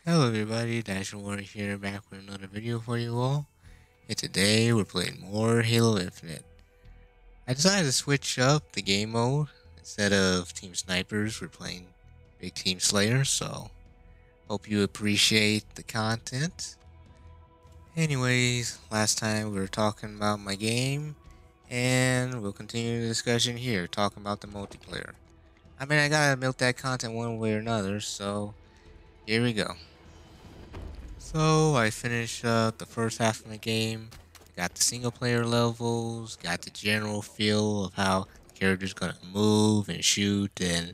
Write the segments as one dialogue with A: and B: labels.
A: Hello everybody, Dasher Warrior here, back with another video for you all. And today we're playing more Halo Infinite. I decided to switch up the game mode. Instead of Team Snipers, we're playing Big Team Slayer, so hope you appreciate the content. Anyways, last time we were talking about my game, and we'll continue the discussion here, talking about the multiplayer. I mean, I gotta milk that content one way or another, so here we go. So I finished up the first half of the game. Got the single player levels, got the general feel of how the character's gonna move and shoot and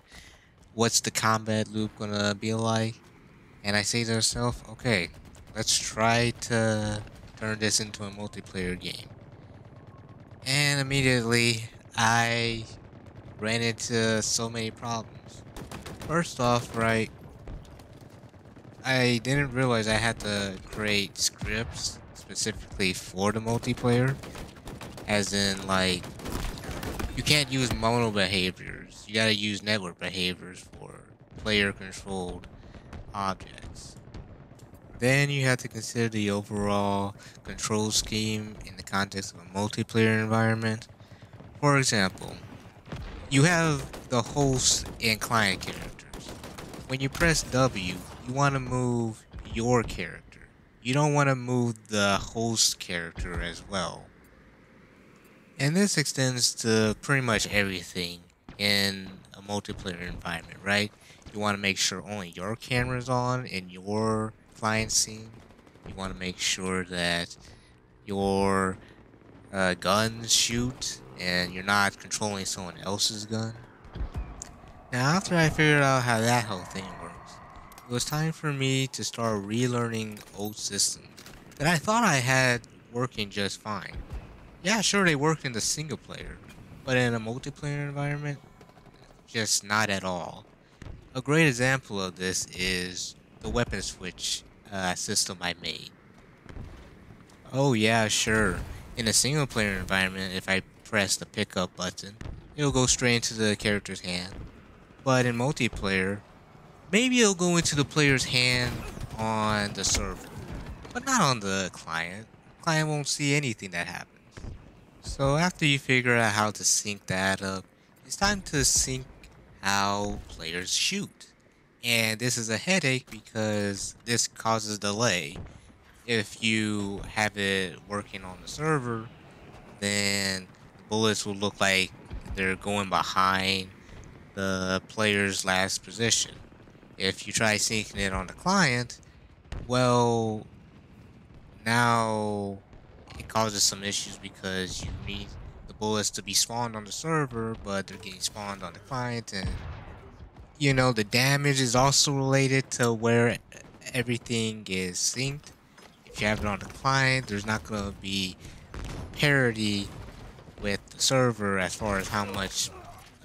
A: what's the combat loop gonna be like. And I say to myself, okay, let's try to turn this into a multiplayer game. And immediately I ran into so many problems. First off, right, I didn't realize I had to create scripts specifically for the multiplayer. As in, like, you can't use mono behaviors. You gotta use network behaviors for player controlled objects. Then you have to consider the overall control scheme in the context of a multiplayer environment. For example, you have the host and client characters. When you press W, you want to move your character. You don't want to move the host character as well. And this extends to pretty much everything in a multiplayer environment, right? You want to make sure only your camera's on in your client scene. You want to make sure that your guns shoot and you're not controlling someone else's gun. Now, after I figured out how that whole thing works, it was time for me to start relearning old systems that I thought I had working just fine. Yeah, sure, they work in the single player, but in a multiplayer environment, just not at all. A great example of this is the weapon switch system I made. Oh yeah, sure. In a single player environment, if I press the pickup button, it'll go straight into the character's hand. But in multiplayer, maybe it'll go into the player's hand on the server, but not on the client. Client won't see anything that happens. So after you figure out how to sync that up, it's time to sync how players shoot. And this is a headache because this causes delay. If you have it working on the server, then the bullets will look like they're going behind the player's last position. If you try syncing it on the client, well, now it causes some issues because you need the bullets to be spawned on the server, but they're getting spawned on the client, and the damage is also related to where everything is synced. If you have it on the client, there's not going to be parity with the server as far as how much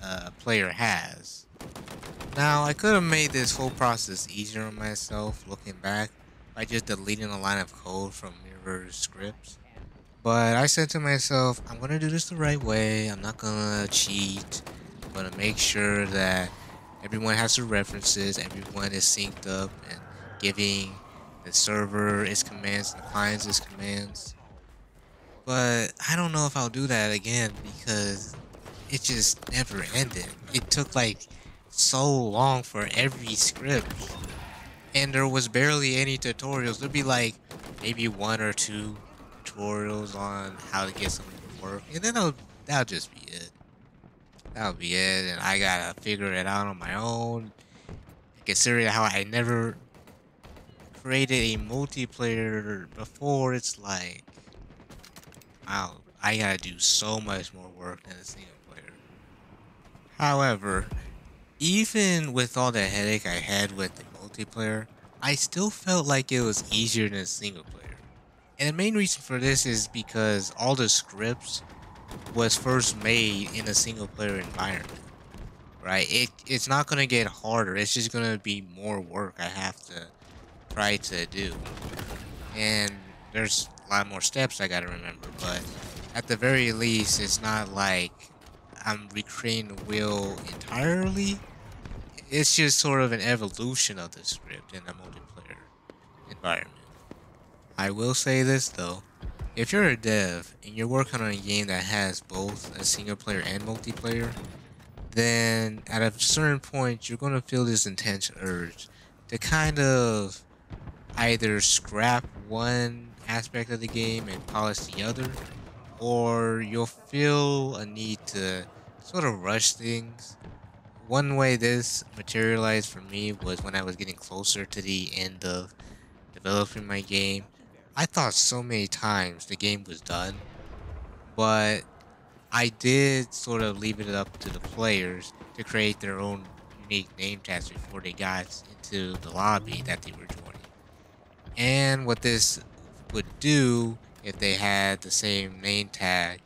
A: a player has. Now, I could have made this whole process easier on myself looking back by just deleting a line of code from mirror scripts. But I said to myself, I'm gonna do this the right way. I'm not gonna cheat. I'm gonna make sure that everyone has their references, everyone is synced up, and giving the server its commands and the clients its commands. But I don't know if I'll do that again because it just never ended. It took like so long for every script, and there was barely any tutorials. There'd be like maybe one or two tutorials on how to get something to work, and then that'll just be it. That'll be it, and I gotta figure it out on my own. Considering how I never created a multiplayer before, it's like, wow, I gotta do so much more work than a single player. However, even with all the headache I had with the multiplayer, I still felt like it was easier than single player. And the main reason for this is because all the scripts was first made in a single player environment. Right? It's not gonna get harder, it's just gonna be more work I have to try to do. And there's a lot more steps I gotta remember, but at the very least it's not like I'm recreating the wheel entirely. It's just sort of an evolution of the script in a multiplayer environment. I will say this though, if you're a dev and you're working on a game that has both a single player and multiplayer, then at a certain point you're going to feel this intense urge to kind of either scrap one aspect of the game and polish the other, or you'll feel a need to sort of rush things. One way this materialized for me was when I was getting closer to the end of developing my game. I thought so many times the game was done, but I did sort of leave it up to the players to create their own unique name tags before they got into the lobby that they were joining. And what this would do if they had the same name tag,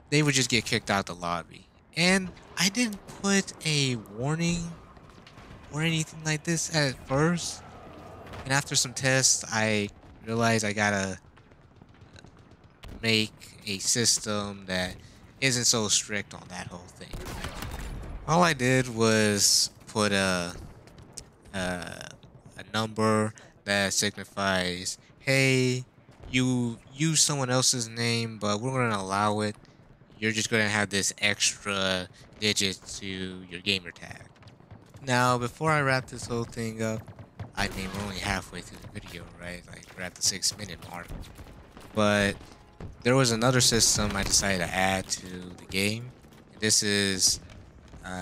A: they would just get kicked out the lobby. And I didn't put a warning or anything like this at first. And after some tests, I realized I gotta make a system that isn't so strict on that whole thing. All I did was put a number that signifies, hey, you use someone else's name, but we're gonna allow it. You're just gonna have this extra digit to your gamer tag. Now, before I wrap this whole thing up, I mean, we're only halfway through the video, right? Like, we're at the 6-minute mark. But there was another system I decided to add to the game. This is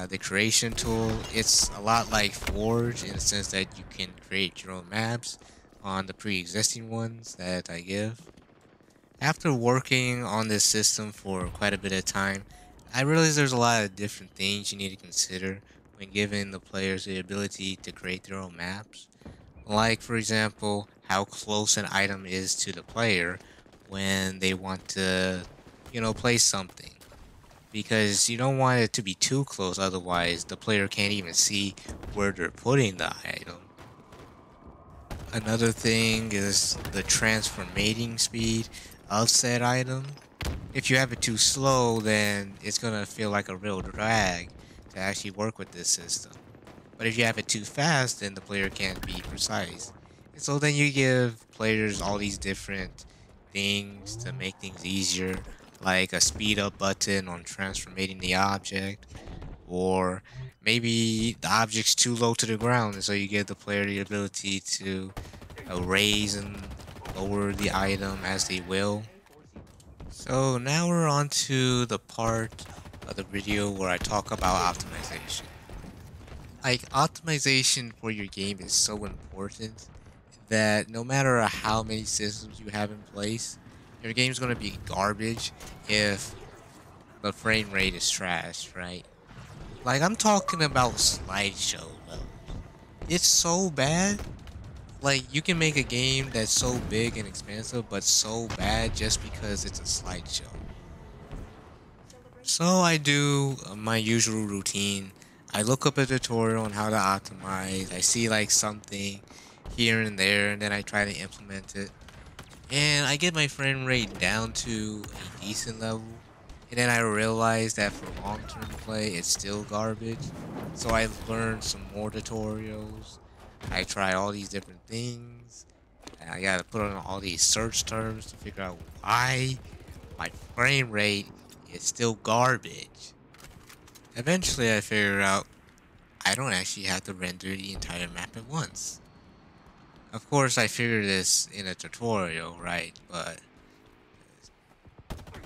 A: the creation tool. It's a lot like Forge in the sense that you can create your own maps on the pre-existing ones that I give. After working on this system for quite a bit of time, I realized there's a lot of different things you need to consider when giving the players the ability to create their own maps. Like, for example, how close an item is to the player when they want to, place something. Because you don't want it to be too close, otherwise the player can't even see where they're putting the item. Another thing is the transformating speed of said item. If you have it too slow, then it's gonna feel like a real drag to actually work with this system. But if you have it too fast, then the player can't be precise. And so then you give players all these different things to make things easier, like a speed up button on transformating the object, or maybe the object's too low to the ground, and so you give the player the ability to raise and lower the item as they will. So now we're on to the part of the video where I talk about optimization. Like, optimization for your game is so important that no matter how many systems you have in place, your game's gonna be garbage if the frame rate is trash, right? Like, I'm talking about slideshow levels. It's so bad. Like, you can make a game that's so big and expansive, but so bad just because it's a slideshow. So I do my usual routine. I look up a tutorial on how to optimize. I see like something here and there, and then I try to implement it. And I get my frame rate down to a decent level. And then I realize that for long-term play, it's still garbage. So I learned some more tutorials. I try all these different things. And I gotta put on all these search terms to figure out why my frame rate is still garbage. Eventually I figured out I don't actually have to render the entire map at once. Of course I figured this in a tutorial, right? But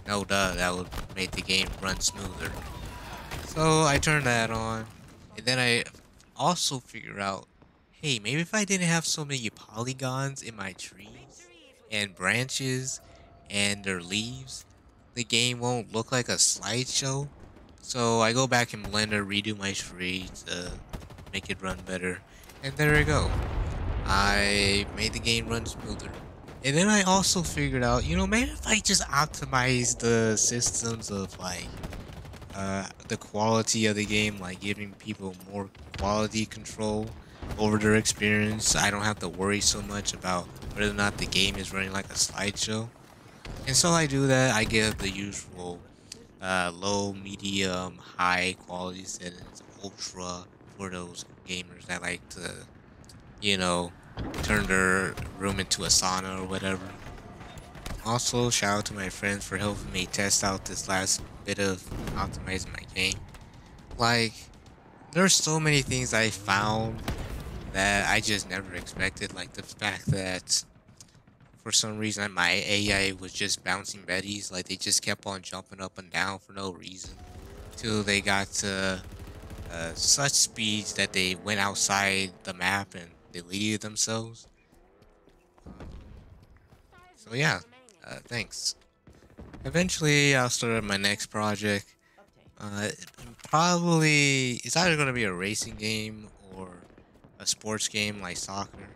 A: no duh, that would make the game run smoother. So I turned that on, and then I also figured out, hey, maybe if I didn't have so many polygons in my trees and branches and their leaves, the game won't look like a slideshow. So I go back in Blender, redo my tree to make it run better, and there we go. I made the game run smoother. And then I also figured out, maybe if I just optimize the systems of like the quality of the game, like giving people more quality control over their experience, I don't have to worry so much about whether or not the game is running like a slideshow. And so I do that. I give the usual low, medium, high quality settings, ultra, for those gamers that like to, you know, turn their room into a sauna or whatever. Also, shout out to my friends for helping me test out this last bit of optimizing my game. Like, there's so many things I found that I just never expected. Like the fact that for some reason my AI was just bouncing betties. Like they just kept on jumping up and down for no reason. Till they got to such speeds that they went outside the map and deleted themselves. So yeah, thanks. Eventually, I'll start my next project. Uh, Probably it's either gonna be a racing game or a sports game like soccer.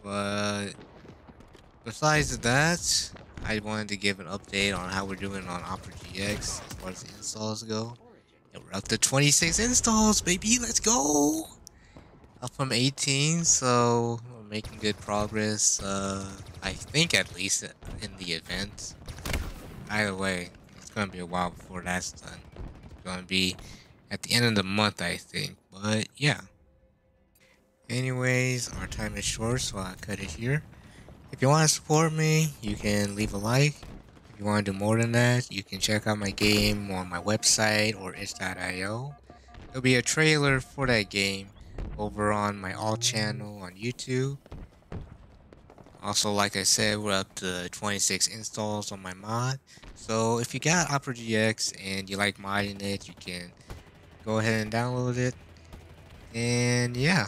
A: But besides that, I wanted to give an update on how we're doing on Opera GX as far as the installs go. And we're up to 26 installs, baby. Let's go! Up from 18, so we're making good progress. I think at least in the event. Either way, it's gonna be a while before that's done. It's gonna be at the end of the month, I think. But yeah. Anyways, our time is short, so I'll cut it here. If you want to support me, you can leave a like. If you want to do more than that, you can check out my game on my website or itch.io. There'll be a trailer for that game over on my alt channel on YouTube. Also, like I said, we're up to 26 installs on my mod. So if you got Opera GX and you like modding it, you can go ahead and download it. And yeah,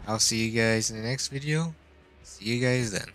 A: I'll see you guys in the next video. See you guys then.